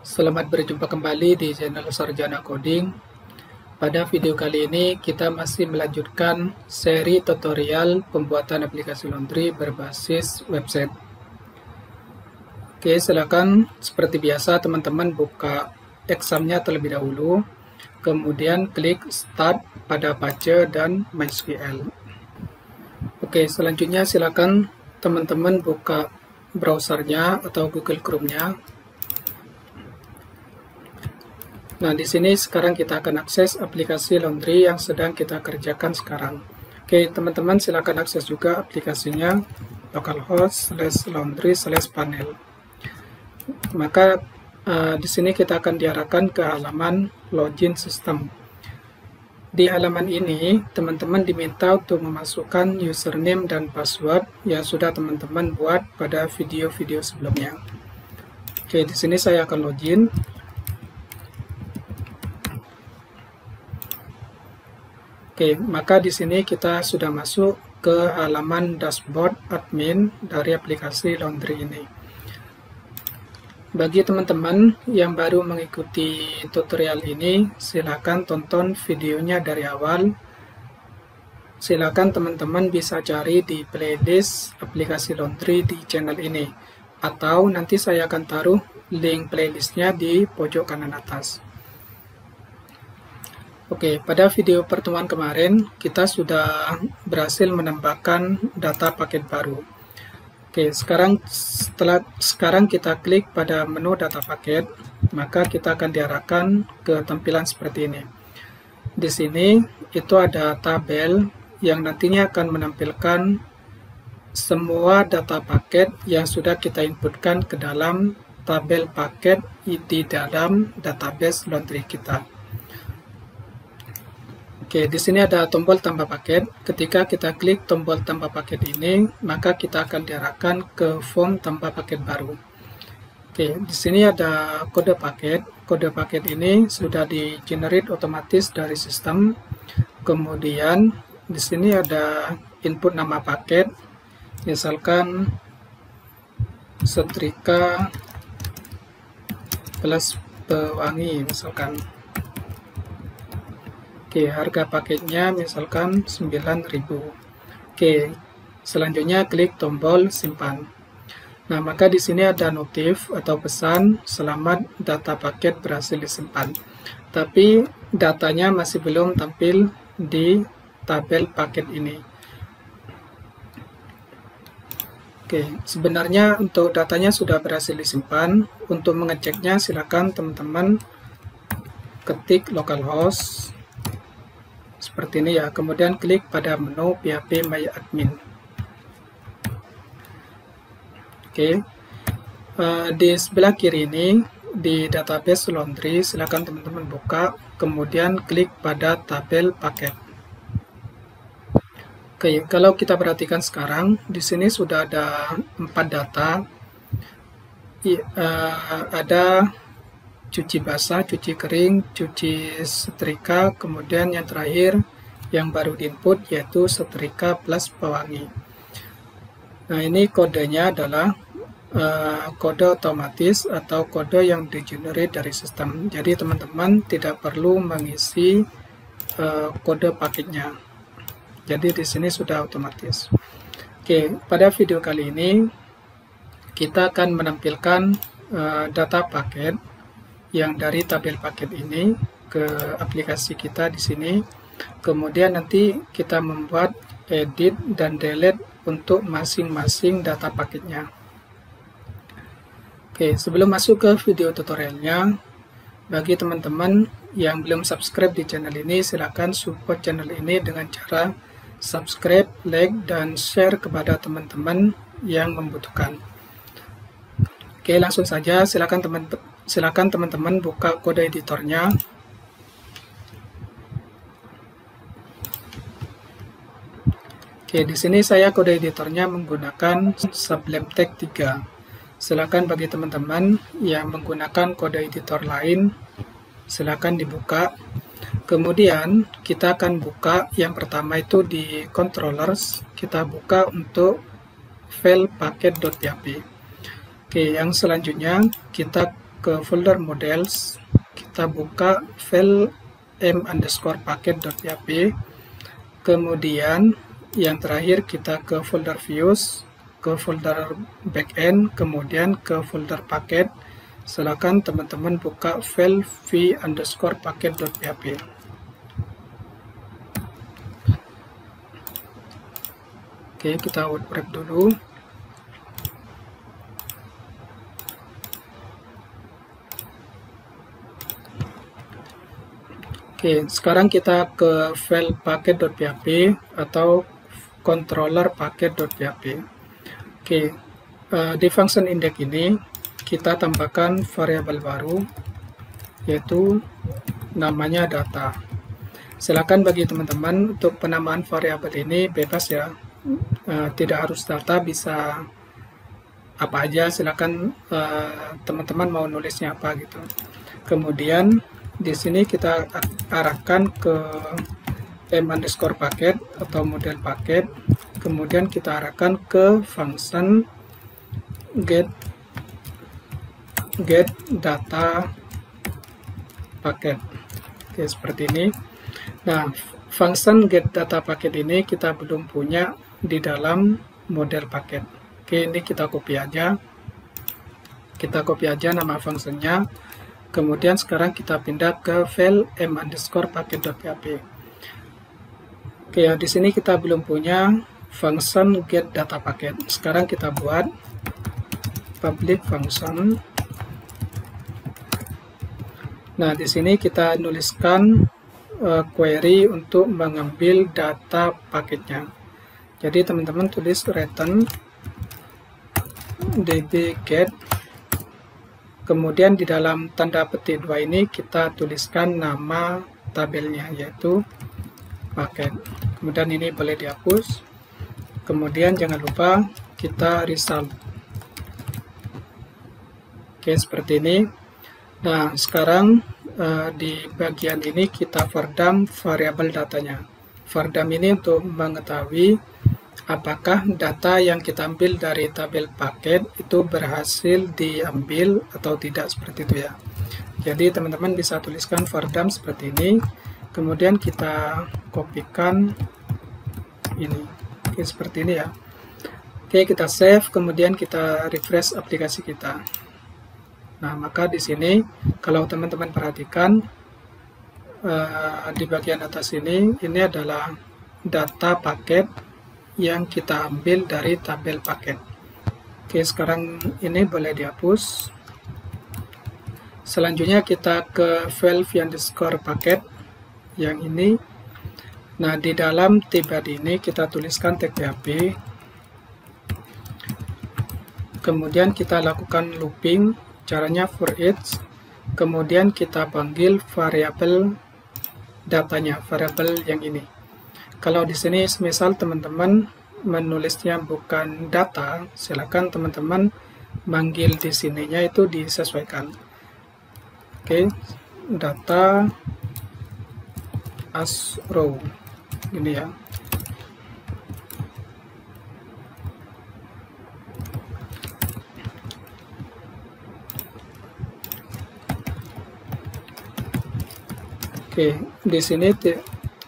Selamat berjumpa kembali di channel Sarjana Coding. Pada video kali ini kita masih melanjutkan seri tutorial pembuatan aplikasi laundry berbasis website. Oke, silakan seperti biasa teman-teman buka examnya terlebih dahulu, kemudian klik Start pada Apache dan MySQL. Oke, selanjutnya silakan teman-teman buka browsernya atau Google Chrome-nya. Nah, di sini sekarang kita akan akses aplikasi laundry yang sedang kita kerjakan sekarang. Oke, teman-teman silakan akses juga aplikasinya localhost/laundry/panel. Maka di sini kita akan diarahkan ke halaman login system. Di halaman ini, teman-teman diminta untuk memasukkan username dan password yang sudah teman-teman buat pada video-video sebelumnya. Oke, di sini saya akan login. Oke, maka di sini kita sudah masuk ke halaman dashboard admin dari aplikasi laundry ini. Bagi teman-teman yang baru mengikuti tutorial ini, silakan tonton videonya dari awal. Silakan teman-teman bisa cari di playlist aplikasi laundry di channel ini. Atau nanti saya akan taruh link playlistnya di pojok kanan atas. Oke, pada video pertemuan kemarin kita sudah berhasil menambahkan data paket baru. Oke, sekarang kita klik pada menu data paket, maka kita akan diarahkan ke tampilan seperti ini. Di sini itu ada tabel yang nantinya akan menampilkan semua data paket yang sudah kita inputkan ke dalam tabel paket di dalam database laundry kita. Oke, di sini ada tombol tambah paket. Ketika kita klik tombol tambah paket ini, maka kita akan diarahkan ke form tambah paket baru. Oke, di sini ada kode paket. Kode paket ini sudah di-generate otomatis dari sistem. Kemudian di sini ada input nama paket. Misalkan setrika plus pewangi misalkan. Oke, harga paketnya misalkan 9.000. Oke, selanjutnya klik tombol simpan. Nah, maka di sini ada notif atau pesan selamat data paket berhasil disimpan. Tapi datanya masih belum tampil di tabel paket ini. Oke, sebenarnya untuk datanya sudah berhasil disimpan. Untuk mengeceknya silakan teman-teman ketik localhost seperti ini ya, kemudian klik pada menu PHP My Admin. Oke, di sebelah kiri ini di database laundry silakan teman-teman buka, kemudian klik pada tabel paket. Oke, kalau kita perhatikan sekarang di sini sudah ada 4 data, ada cuci basah, cuci kering, cuci setrika, kemudian yang terakhir yang baru diinput yaitu setrika plus pewangi. Nah, ini kodenya adalah kode otomatis atau kode yang di-generate dari sistem. Jadi teman-teman tidak perlu mengisi kode paketnya. Jadi di sini sudah otomatis. Oke, pada video kali ini kita akan menampilkan data paket yang dari tabel paket ini ke aplikasi kita di sini. Kemudian nanti kita membuat edit dan delete untuk masing-masing data paketnya. Oke, sebelum masuk ke video tutorialnya, bagi teman-teman yang belum subscribe di channel ini, silakan support channel ini dengan cara subscribe, like, dan share kepada teman-teman yang membutuhkan. Oke, langsung saja silakan teman-teman buka kode editornya. Oke, di sini saya kode editornya menggunakan Sublime Text 3. Silakan bagi teman-teman yang menggunakan kode editor lain, silakan dibuka. Kemudian kita akan buka yang pertama itu di controllers, kita buka untuk file paket.php. Oke, yang selanjutnya kita ke folder models, kita buka file m_packet.php, kemudian yang terakhir kita ke folder views, ke folder backend, kemudian ke folder paket. Silakan teman-teman buka file v_packet.php. Oke, kita wrap dulu. Oke, sekarang kita ke file packet.php atau controller packet.php. Oke, di function index ini kita tambahkan variabel baru, yaitu namanya data. Silakan bagi teman-teman untuk penamaan variabel ini bebas ya, tidak harus data, bisa apa aja. Silakan teman-teman mau nulisnya apa gitu. Kemudian di sini kita arahkan ke m_packet atau model paket, kemudian kita arahkan ke function get data paket. Oke, seperti ini. Nah, function get data paket ini kita belum punya di dalam model paket. Oke, ini kita copy aja. Kita copy aja nama fungsinya. Kemudian sekarang kita pindah ke file m_packet.php. Oke, ya, di sini kita belum punya function get data packet. Sekarang kita buat public function. Nah, di sini kita nuliskan query untuk mengambil data paketnya. Jadi teman-teman tulis return db_get. Kemudian di dalam tanda petik 2 ini kita tuliskan nama tabelnya, yaitu paket. Kemudian ini boleh dihapus. Kemudian jangan lupa kita result. Oke, seperti ini. Nah, sekarang di bagian ini kita fordam variabel datanya. Fordam ini untuk mengetahui apakah data yang kita ambil dari tabel paket itu berhasil diambil atau tidak, seperti itu ya. Jadi teman-teman bisa tuliskan fordam seperti ini, kemudian kita kopikan ini. Oke, seperti ini ya. Oke, kita save, kemudian kita refresh aplikasi kita. Nah, maka di sini kalau teman-teman perhatikan di bagian atas ini adalah data paket yang kita ambil dari tabel paket. Oke, sekarang ini boleh dihapus. Selanjutnya kita ke file v_packet yang ini. Nah, di dalam tag body ini kita tuliskan tag PHP. Kemudian kita lakukan looping, caranya for each. Kemudian kita panggil variabel datanya, variabel yang ini. Kalau di sini misal teman-teman menulisnya bukan data, silakan teman-teman manggil di sininya itu disesuaikan. Oke, data as row ini ya. Oke, di sini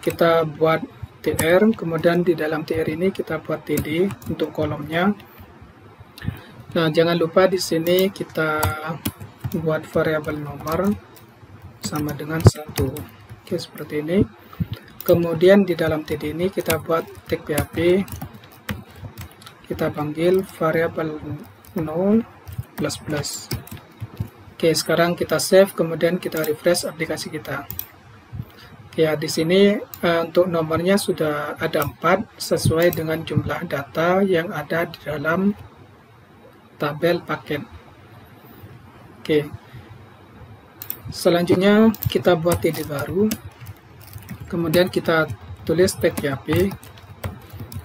kita buat tr, kemudian di dalam tr ini kita buat td untuk kolomnya. Nah, jangan lupa di sini kita buat variabel nomor sama dengan 1. Oke, seperti ini. Kemudian di dalam td ini kita buat tag php, kita panggil variabel no plus plus. Oke, sekarang kita save, kemudian kita refresh aplikasi kita. Ya, di sini untuk nomornya sudah ada 4 sesuai dengan jumlah data yang ada di dalam tabel paket. Oke. Selanjutnya kita buat td baru. Kemudian kita tulis tag PHP.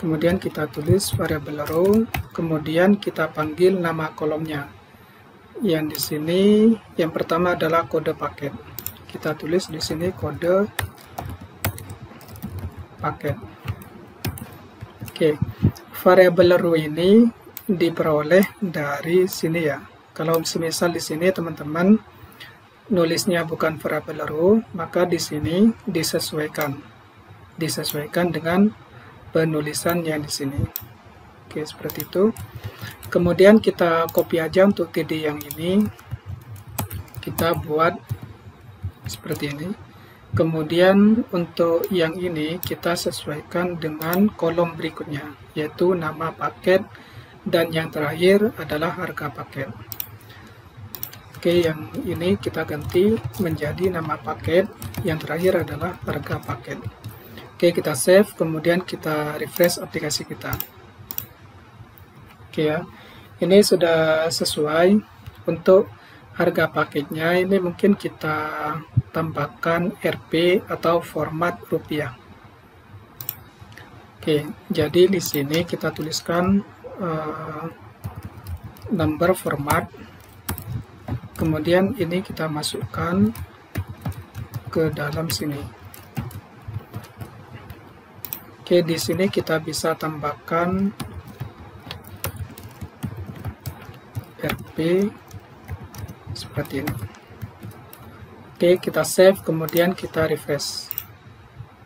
Kemudian kita tulis variabel row, kemudian kita panggil nama kolomnya. Yang di sini yang pertama adalah kode paket. Kita tulis di sini kode paket. Oke, variabel row ini diperoleh dari sini ya. Kalau semisal di sini teman-teman nulisnya bukan variabel row, maka di sini disesuaikan dengan penulisan yang di sini. Oke, seperti itu. Kemudian kita copy aja untuk TD yang ini, kita buat seperti ini. Kemudian untuk yang ini kita sesuaikan dengan kolom berikutnya, yaitu nama paket, dan yang terakhir adalah harga paket. Oke, yang ini kita ganti menjadi nama paket, yang terakhir adalah harga paket. Oke, kita save, kemudian kita refresh aplikasi kita. Oke ya, ini sudah sesuai. Untuk harga paketnya ini mungkin kita tambahkan Rp atau format rupiah. Oke, jadi di sini kita tuliskan number format. Kemudian ini kita masukkan ke dalam sini. Oke, di sini kita bisa tambahkan Rp seperti ini. Oke, kita save, kemudian kita refresh.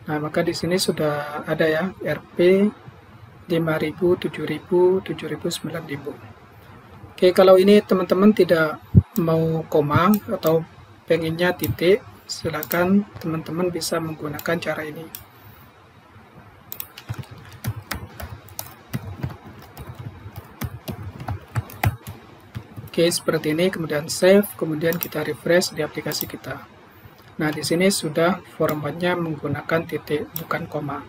Nah, maka di sini sudah ada ya Rp 5.000, 7.000, 7.000, 9.000. Oke, kalau ini teman-teman tidak mau koma atau pengennya titik, silakan teman-teman bisa menggunakan cara ini. Oke, seperti ini, kemudian save, kemudian kita refresh di aplikasi kita. Nah, di sini sudah formatnya menggunakan titik, bukan koma.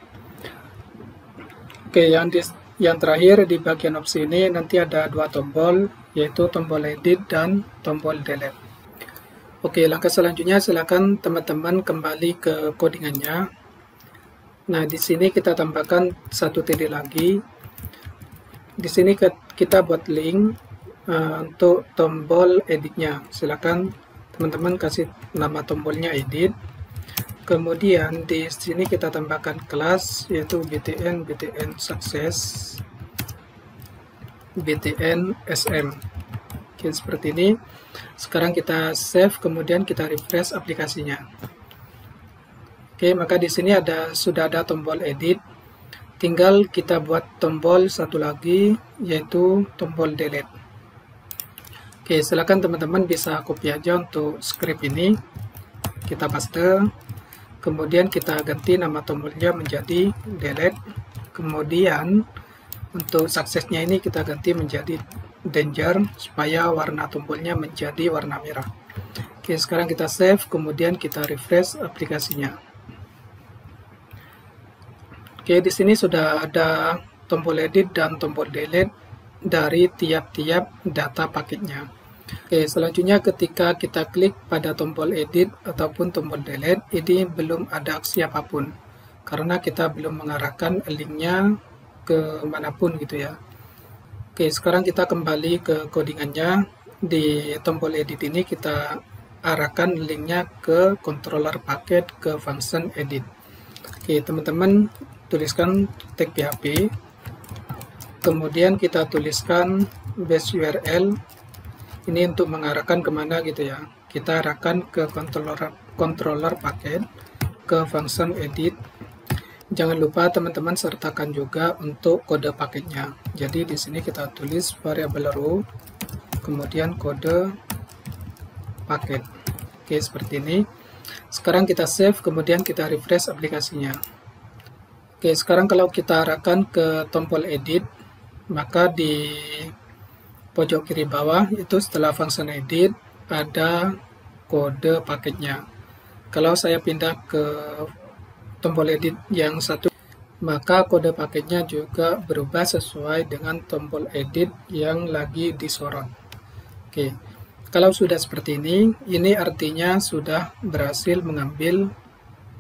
Oke, yang terakhir di bagian opsi ini nanti ada dua tombol, yaitu tombol edit dan tombol delete. Oke, langkah selanjutnya silakan teman-teman kembali ke codingannya. Nah, di sini kita tambahkan satu titik lagi. Di sini kita buat link untuk tombol editnya. Silakan teman-teman kasih nama tombolnya edit. Kemudian di sini kita tambahkan kelas, yaitu btn success, btn sm. Oke, seperti ini. Sekarang kita save, kemudian kita refresh aplikasinya. Oke, maka di sini sudah ada tombol edit. Tinggal kita buat tombol satu lagi, yaitu tombol delete. Oke, silakan teman-teman bisa copy aja untuk script ini. Kita paste, kemudian kita ganti nama tombolnya menjadi delete. Kemudian untuk suksesnya ini kita ganti menjadi danger, supaya warna tombolnya menjadi warna merah. Oke, sekarang kita save, kemudian kita refresh aplikasinya. Oke, di sini sudah ada tombol edit dan tombol delete dari tiap-tiap data paketnya. Oke, selanjutnya ketika kita klik pada tombol edit ataupun tombol delete, ini belum ada aksi apapun karena kita belum mengarahkan linknya ke manapun gitu ya. Oke, sekarang kita kembali ke codingannya. Di tombol edit ini kita arahkan linknya ke controller paket, ke function edit. Oke, teman-teman tuliskan tag PHP, kemudian kita tuliskan base URL. Ini untuk mengarahkan kemana gitu ya. Kita arahkan ke controller paket, ke function edit. Jangan lupa teman-teman sertakan juga untuk kode paketnya. Jadi di sini kita tulis variabel row, kemudian kode paket. Oke, seperti ini. Sekarang kita save, kemudian kita refresh aplikasinya. Oke, sekarang kalau kita arahkan ke tombol edit, maka di pojok kiri bawah itu setelah function edit ada kode paketnya. Kalau saya pindah ke tombol edit yang satu, maka kode paketnya juga berubah sesuai dengan tombol edit yang lagi disorot. Oke, kalau sudah seperti ini artinya sudah berhasil mengambil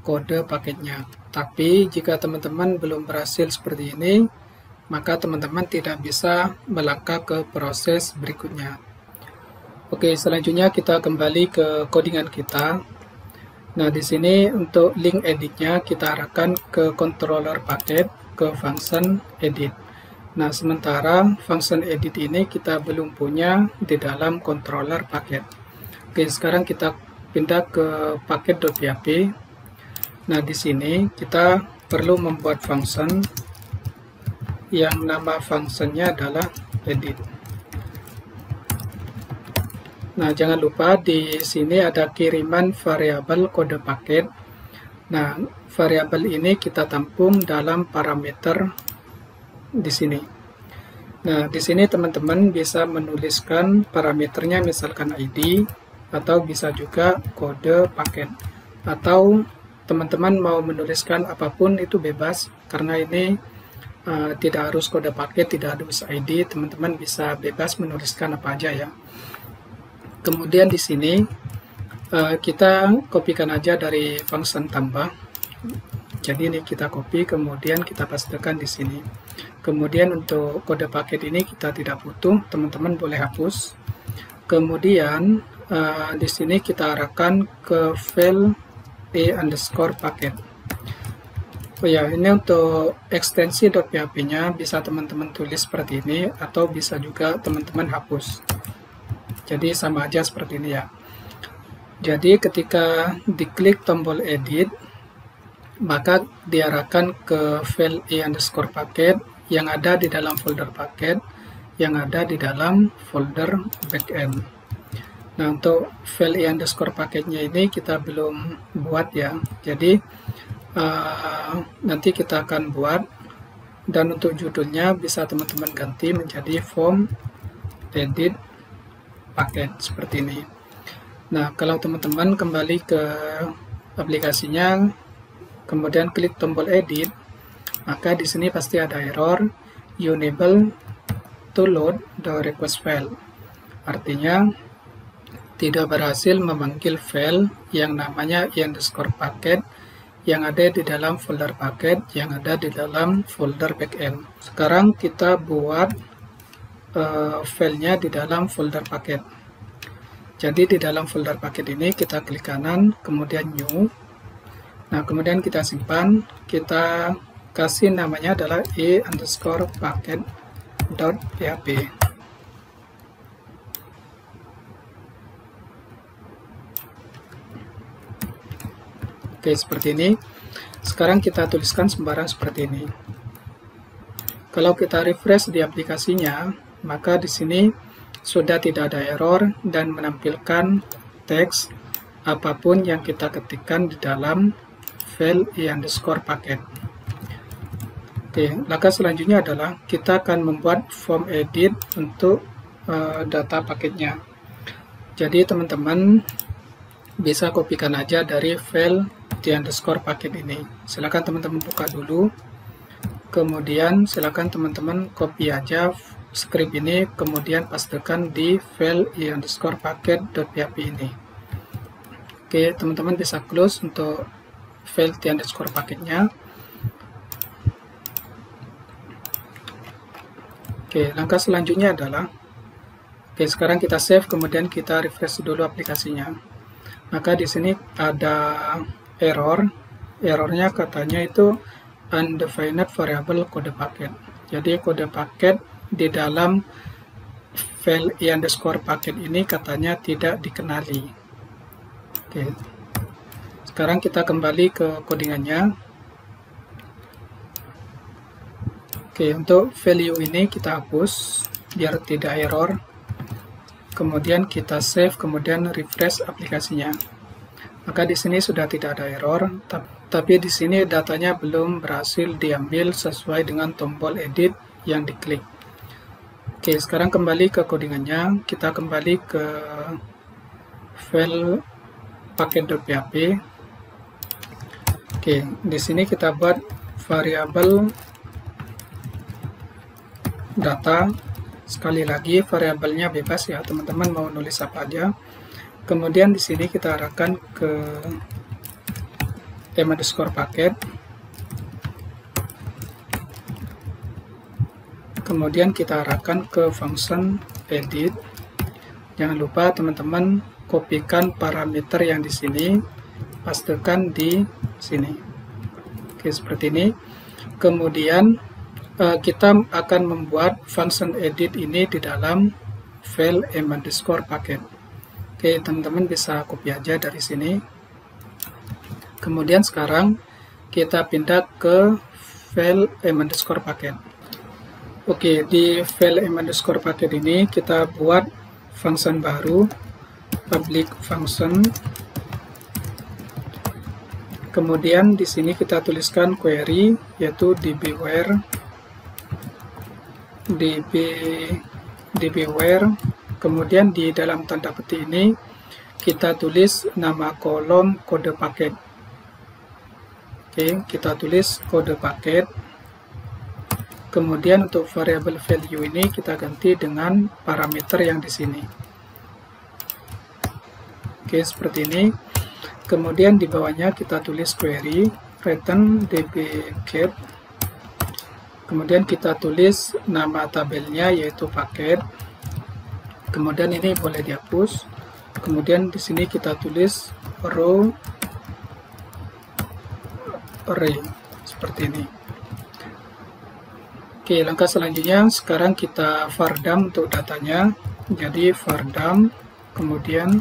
kode paketnya. Tapi jika teman-teman belum berhasil seperti ini, maka teman-teman tidak bisa melangkah ke proses berikutnya. Oke, selanjutnya kita kembali ke codingan kita. Nah, di sini untuk link editnya kita arahkan ke controller paket, ke function edit. Nah, sementara function edit ini kita belum punya di dalam controller paket. Oke, sekarang kita pindah ke paket.php. Nah, di sini kita perlu membuat function yang nama functionnya adalah edit. Nah, jangan lupa di sini ada kiriman variabel kode paket. Nah, variabel ini kita tampung dalam parameter di sini. Nah, di sini teman-teman bisa menuliskan parameternya misalkan ID, atau bisa juga kode paket, atau teman-teman mau menuliskan apapun itu bebas, karena ini tidak harus kode paket, tidak harus ID, teman-teman bisa bebas menuliskan apa aja ya. Kemudian di sini kita kopikan aja dari function tambah. Jadi ini kita copy, kemudian kita pastekan di sini. Kemudian untuk kode paket ini kita tidak butuh, teman-teman boleh hapus. Kemudian di sini kita arahkan ke file e_packet. Oh ya, ini untuk ekstensi .php-nya bisa teman-teman tulis seperti ini, atau bisa juga teman-teman hapus. Jadi sama aja seperti ini ya. Jadi ketika diklik tombol edit, maka diarahkan ke file e_packet yang ada di dalam folder paket, yang ada di dalam folder backend. Nah, untuk file e_packetnya ini kita belum buat ya. Jadi nanti kita akan buat, dan untuk judulnya bisa teman-teman ganti menjadi form edit paket seperti ini. Nah, kalau teman-teman kembali ke aplikasinya, kemudian klik tombol edit, maka di sini pasti ada error unable to load the request file. Artinya tidak berhasil memanggil file yang namanya e_packet yang ada di dalam folder paket, yang ada di dalam folder backend. Sekarang kita buat filenya di dalam folder paket. Jadi di dalam folder paket ini kita klik kanan, kemudian new. Nah, kemudian kita simpan, kita kasih namanya adalah e_packet.php. Oke, seperti ini. Sekarang kita tuliskan sembarang seperti ini. Kalau kita refresh di aplikasinya, maka di sini sudah tidak ada error dan menampilkan teks apapun yang kita ketikkan di dalam file e_packet. Oke, langkah selanjutnya adalah kita akan membuat form edit untuk data paketnya. Jadi teman-teman bisa kopikan aja dari file e_packet ini. Silakan teman-teman buka dulu. Kemudian silakan teman-teman copy aja script ini, kemudian pastekan di file e_packet.php ini. Oke, teman-teman bisa close untuk file e_packetnya. Oke, langkah selanjutnya adalah, oke, sekarang kita save, kemudian kita refresh dulu aplikasinya. Maka di sini ada error. Errornya katanya itu undefined variable kode paket. Jadi kode paket di dalam file e_packet ini katanya tidak dikenali. Oke. Sekarang kita kembali ke codingannya. Oke, untuk value ini kita hapus biar tidak error. Kemudian kita save, kemudian refresh aplikasinya. Maka di sini sudah tidak ada error, tapi di sini datanya belum berhasil diambil sesuai dengan tombol edit yang diklik. Oke, sekarang kembali ke codingannya. Kita kembali ke file paket.php. Oke, di sini kita buat variabel data. Sekali lagi variabelnya bebas ya, teman-teman mau nulis apa aja. Kemudian di sini kita arahkan ke e_packet. Kemudian kita arahkan ke function edit. Jangan lupa teman-teman kopikan parameter yang di sini, pastekan di sini. Oke, seperti ini. Kemudian kita akan membuat function edit ini di dalam file m_packet. Oke, teman-teman bisa copy aja dari sini. Kemudian sekarang kita pindah ke file m_packet. Oke, di file m_packet ini kita buat function baru, public function. Kemudian di sini kita tuliskan query, yaitu dbwhere, kemudian di dalam tanda petik ini kita tulis nama kolom kode paket. Oke, kita tulis kode paket. Kemudian untuk variable value ini kita ganti dengan parameter yang di sini. Oke, seperti ini. Kemudian di bawahnya kita tulis query return dbget. Kemudian kita tulis nama tabelnya yaitu paket. Kemudian ini boleh dihapus. Kemudian di sini kita tulis row array seperti ini. Oke, langkah selanjutnya sekarang kita var_dum untuk datanya. Jadi var_dum, kemudian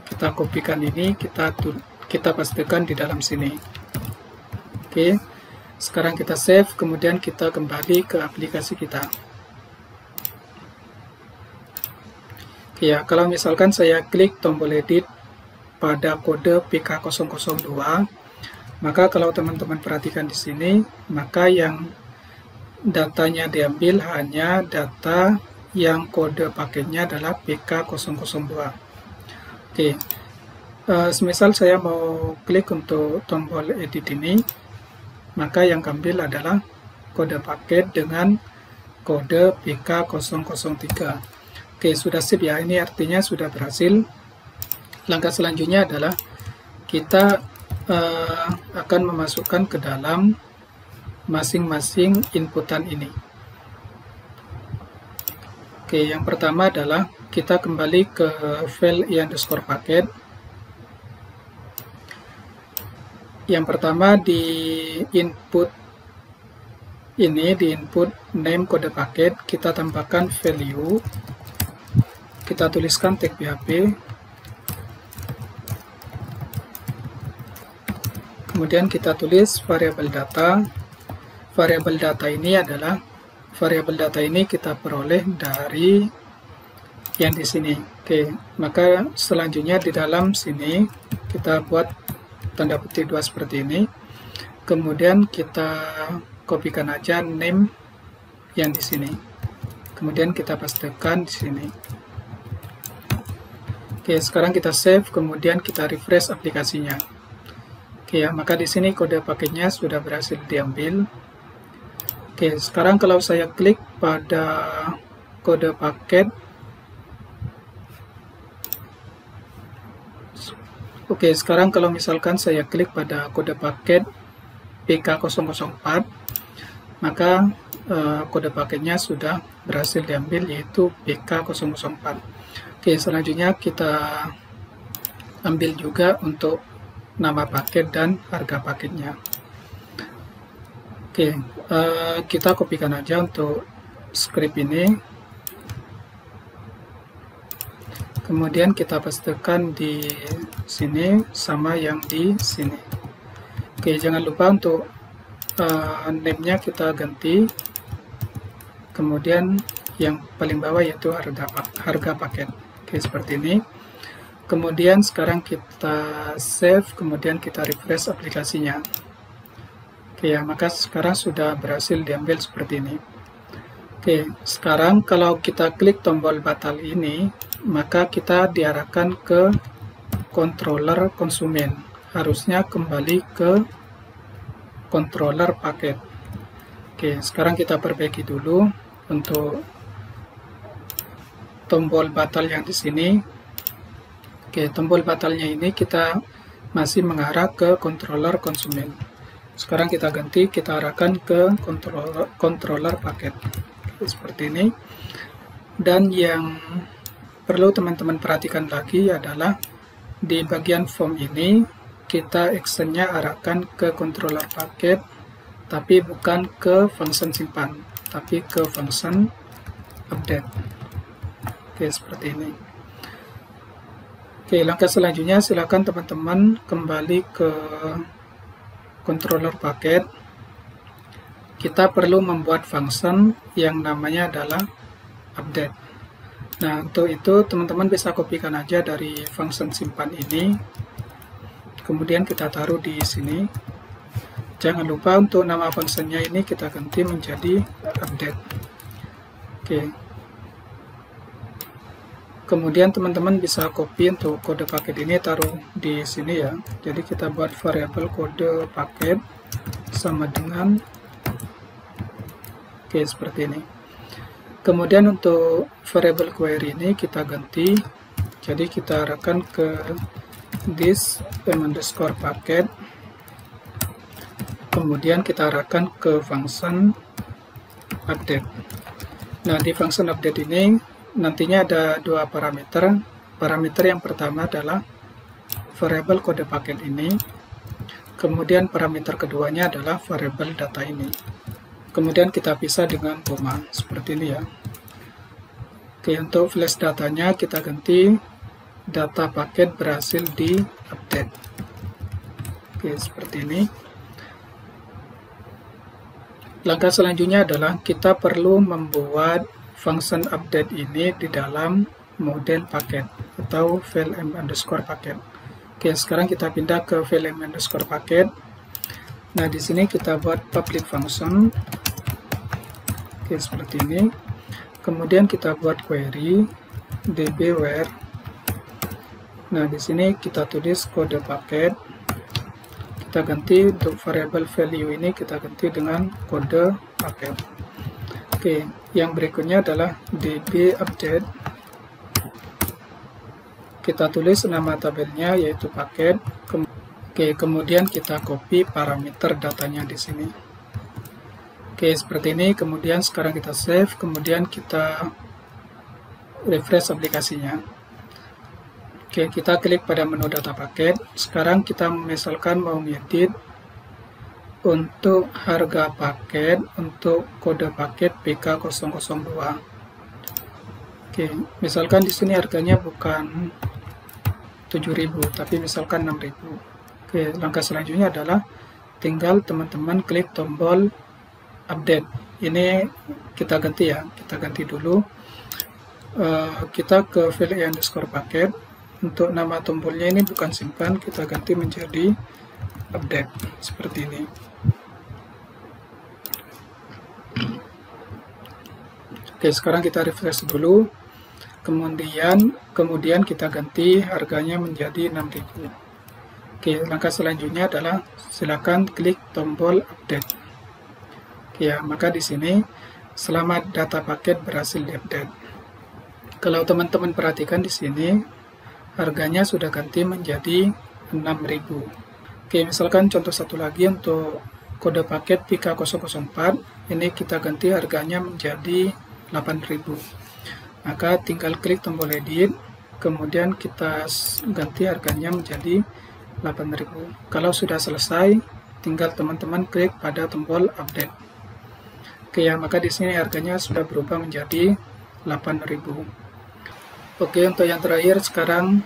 kita kopikan ini, kita pastikan di dalam sini. Oke, sekarang kita save, kemudian kita kembali ke aplikasi kita. Ya, kalau misalkan saya klik tombol edit pada kode PK002, maka kalau teman-teman perhatikan di sini, maka yang datanya diambil hanya data yang kode paketnya adalah PK002. Oke, semisal saya mau klik untuk tombol edit ini, maka yang ambil adalah kode paket dengan kode PK003. Oke, sudah sip ya, ini artinya sudah berhasil. Langkah selanjutnya adalah kita akan memasukkan ke dalam masing-masing inputan ini. Oke, yang pertama adalah kita kembali ke file i_packet. Yang pertama di input ini, di input name kode paket, kita tambahkan value. Kita tuliskan tag PHP, kemudian kita tulis variabel data. Variabel data ini adalah variabel data ini kita peroleh dari yang di sini. Oke, maka selanjutnya di dalam sini kita buat tanda petik 2 seperti ini. Kemudian kita kopikan aja name yang di sini. Kemudian kita pastikan di sini. Oke, sekarang kita save, kemudian kita refresh aplikasinya. Oke, ya, maka di sini kode paketnya sudah berhasil diambil. Oke, sekarang kalau saya klik pada kode paket, oke, sekarang kalau misalkan saya klik pada kode paket PK004, maka kode paketnya sudah berhasil diambil, yaitu PK004. Oke, selanjutnya kita ambil juga untuk nama paket dan harga paketnya. Oke, kita kopikan aja untuk script ini. Kemudian kita pastikan di sini sama yang di sini. Oke, jangan lupa untuk name-nya kita ganti. Kemudian yang paling bawah yaitu harga paket. Oke, seperti ini. Kemudian sekarang kita save, kemudian kita refresh aplikasinya. Oke ya, maka sekarang sudah berhasil diambil seperti ini. Oke, sekarang kalau kita klik tombol batal ini, maka kita diarahkan ke controller konsumen. Harusnya kembali ke controller paket. Oke, sekarang kita perbaiki dulu untuk tombol batal yang di sini. Oke, tombol batalnya ini kita masih mengarah ke controller konsumen. Sekarang kita ganti, kita arahkan ke controller paket. Oke, seperti ini. Dan yang perlu teman-teman perhatikan lagi adalah di bagian form ini kita actionnya arahkan ke controller paket, tapi bukan ke function simpan, tapi ke function update. Oke, seperti ini. Oke, langkah selanjutnya silakan teman-teman kembali ke controller paket. Kita perlu membuat function yang namanya adalah update. Nah, untuk itu teman-teman bisa kopikan aja dari function simpan ini. Kemudian kita taruh di sini. Jangan lupa untuk nama fungsinya ini kita ganti menjadi update. Oke. Kemudian teman-teman bisa copy untuk kode paket ini taruh di sini ya. Jadi kita buat variabel kode paket sama dengan oke, seperti ini. Kemudian untuk variabel query ini kita ganti. Jadi kita arahkan ke this underscore paket. Kemudian kita arahkan ke function update. Nah, di function update ini nantinya ada dua parameter. Parameter yang pertama adalah variabel kode paket ini. Kemudian parameter keduanya adalah variabel data ini. Kemudian kita pisah dengan koma, seperti ini ya. Oke, untuk flash datanya kita ganti data paket berhasil di update. Oke, seperti ini. Langkah selanjutnya adalah kita perlu membuat function update ini di dalam model paket atau file underscore paket. Oke, sekarang kita pindah ke file underscore paket. Nah, di sini kita buat public function. Oke, seperti ini. Kemudian kita buat query db where. Nah, di sini kita tulis kode paket. Kita ganti untuk variable value ini kita ganti dengan kode paket. Oke, yang berikutnya adalah db update. Kita tulis nama tabelnya yaitu paket. Oke, kemudian kita copy parameter datanya di sini. Oke, seperti ini. Kemudian sekarang kita save, kemudian kita refresh aplikasinya. Oke, kita klik pada menu data paket. Sekarang kita misalkan mau ngedit untuk harga paket untuk kode paket PK002. Oke, misalkan di sini harganya bukan 7.000 tapi misalkan 6.000. Oke, langkah selanjutnya adalah tinggal teman-teman klik tombol update. Ini kita ganti ya, kita ganti dulu. Kita ke file underscore paket. Untuk nama tombolnya ini bukan simpan, kita ganti menjadi update seperti ini. Oke, sekarang kita refresh dulu. Kemudian kita ganti harganya menjadi 6.000. Oke, langkah selanjutnya adalah silakan klik tombol update. Oke, ya, maka di sini selamat data paket berhasil diupdate. Kalau teman-teman perhatikan di sini harganya sudah ganti menjadi 6.000. Oke, misalkan contoh satu lagi untuk kode paket PK004 ini kita ganti harganya menjadi 8.000. Maka tinggal klik tombol edit, kemudian kita ganti harganya menjadi 8.000. Kalau sudah selesai, tinggal teman-teman klik pada tombol update. Oke ya, maka di sini harganya sudah berubah menjadi 8.000. Oke, untuk yang terakhir sekarang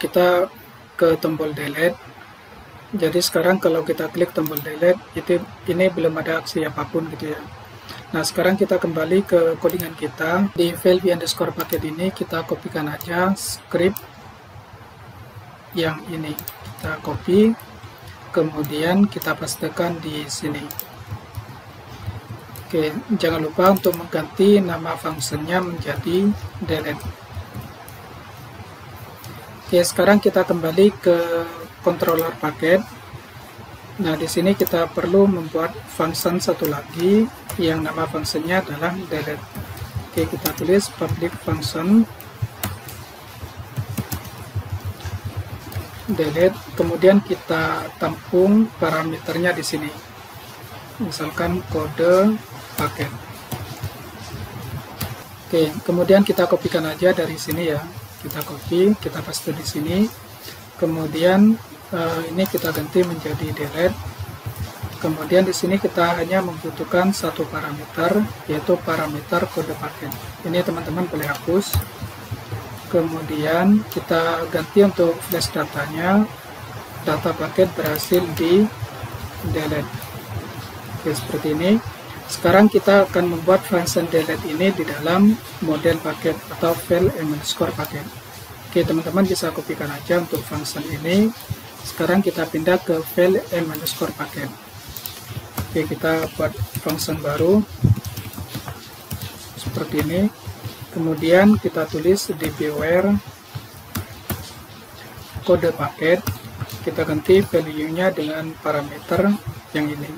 kita ke tombol delete. Jadi sekarang kalau kita klik tombol delete, ini belum ada aksi apapun gitu ya. Nah, sekarang kita kembali ke codingan kita. Di file underscore paket ini kita kopikan aja script yang ini. Kita copy, kemudian kita pastekan di sini. Oke, jangan lupa untuk mengganti nama fungsinya menjadi delete. Oke, sekarang kita kembali ke controller paket. Nah, di sini kita perlu membuat function satu lagi yang nama fungsinya adalah delete. Oke, kita tulis public function delete, kemudian kita tampung parameternya di sini. Misalkan kode paket. Oke, kemudian kita kopikan aja dari sini ya. Kita copy, kita paste di sini. Kemudian ini kita ganti menjadi delete. Kemudian di sini kita hanya membutuhkan satu parameter, yaitu parameter kode paket. Ini teman-teman boleh hapus. Kemudian kita ganti untuk flash datanya, data paket berhasil di delete. Oke, seperti ini. Sekarang kita akan membuat function delete ini di dalam model paket atau file m_packet. Oke, teman-teman bisa kopikan aja untuk function ini. Sekarang kita pindah ke file m_packet. Oke, kita buat function baru seperti ini. Kemudian kita tulis db_where kode paket. Kita ganti value-nya dengan parameter yang ini.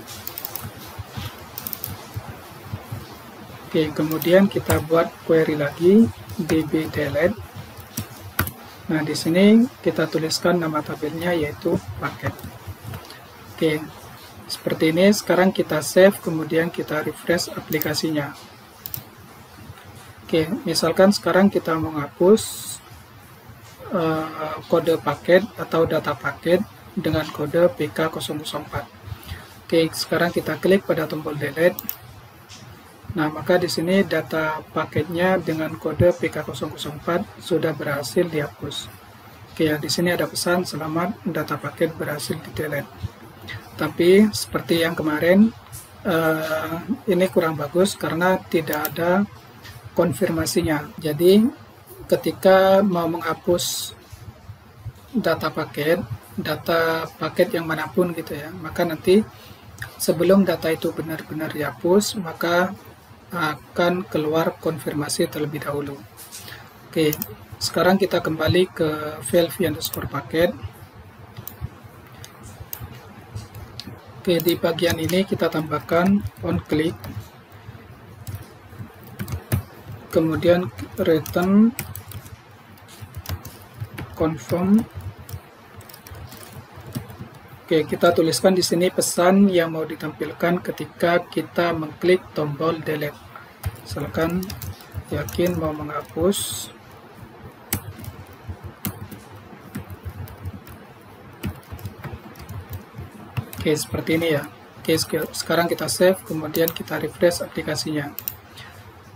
Oke, kemudian kita buat query lagi db_delete. Nah, di sini kita tuliskan nama tabelnya yaitu paket. Oke, seperti ini. Sekarang kita save, kemudian kita refresh aplikasinya. Oke, misalkan sekarang kita menghapus kode paket atau data paket dengan kode PK004. Oke, sekarang kita klik pada tombol delete. Nah, maka di sini data paketnya dengan kode PK004 sudah berhasil dihapus. Oke, ya, di sini ada pesan selamat data paket berhasil di delete. Tapi seperti yang kemarin, ini kurang bagus karena tidak ada konfirmasinya. Jadi ketika mau menghapus data paket yang manapun gitu ya, maka nanti sebelum data itu benar-benar dihapus, maka akan keluar konfirmasi terlebih dahulu. Oke, sekarang kita kembali ke file v_packet. Oke, di bagian ini kita tambahkan on click, kemudian return confirm. Oke, kita tuliskan di sini pesan yang mau ditampilkan ketika kita mengklik tombol delete. Misalkan yakin mau menghapus. Oke, seperti ini ya. Oke, sekarang kita save, kemudian kita refresh aplikasinya.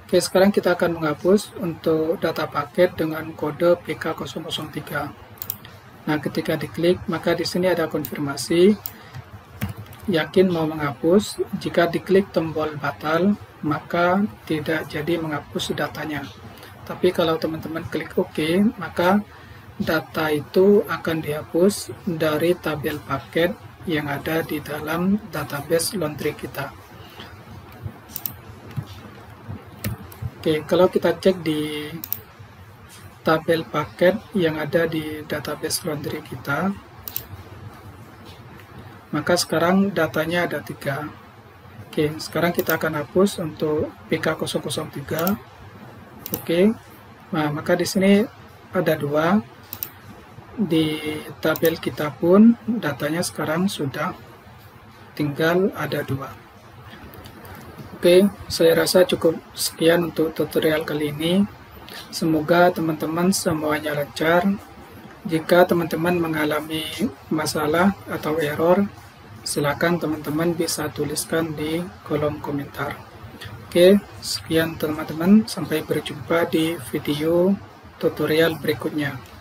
Oke, sekarang kita akan menghapus untuk data paket dengan kode PK003. Nah, ketika diklik, maka di sini ada konfirmasi yakin mau menghapus. Jika diklik tombol batal, maka tidak jadi menghapus datanya. Tapi kalau teman-teman klik OK, maka data itu akan dihapus dari tabel paket yang ada di dalam database laundry kita. Oke, kalau kita cek di tabel paket yang ada di database laundry kita, maka sekarang datanya ada 3. Oke, sekarang kita akan hapus untuk PK003. Oke, nah maka di sini ada 2. Di tabel kita pun datanya sekarang sudah tinggal ada 2. Oke, saya rasa cukup sekian untuk tutorial kali ini. Semoga teman-teman semuanya lancar. Jika teman-teman mengalami masalah atau error, silakan teman-teman bisa tuliskan di kolom komentar. Oke, sekian teman-teman. Sampai berjumpa di video tutorial berikutnya.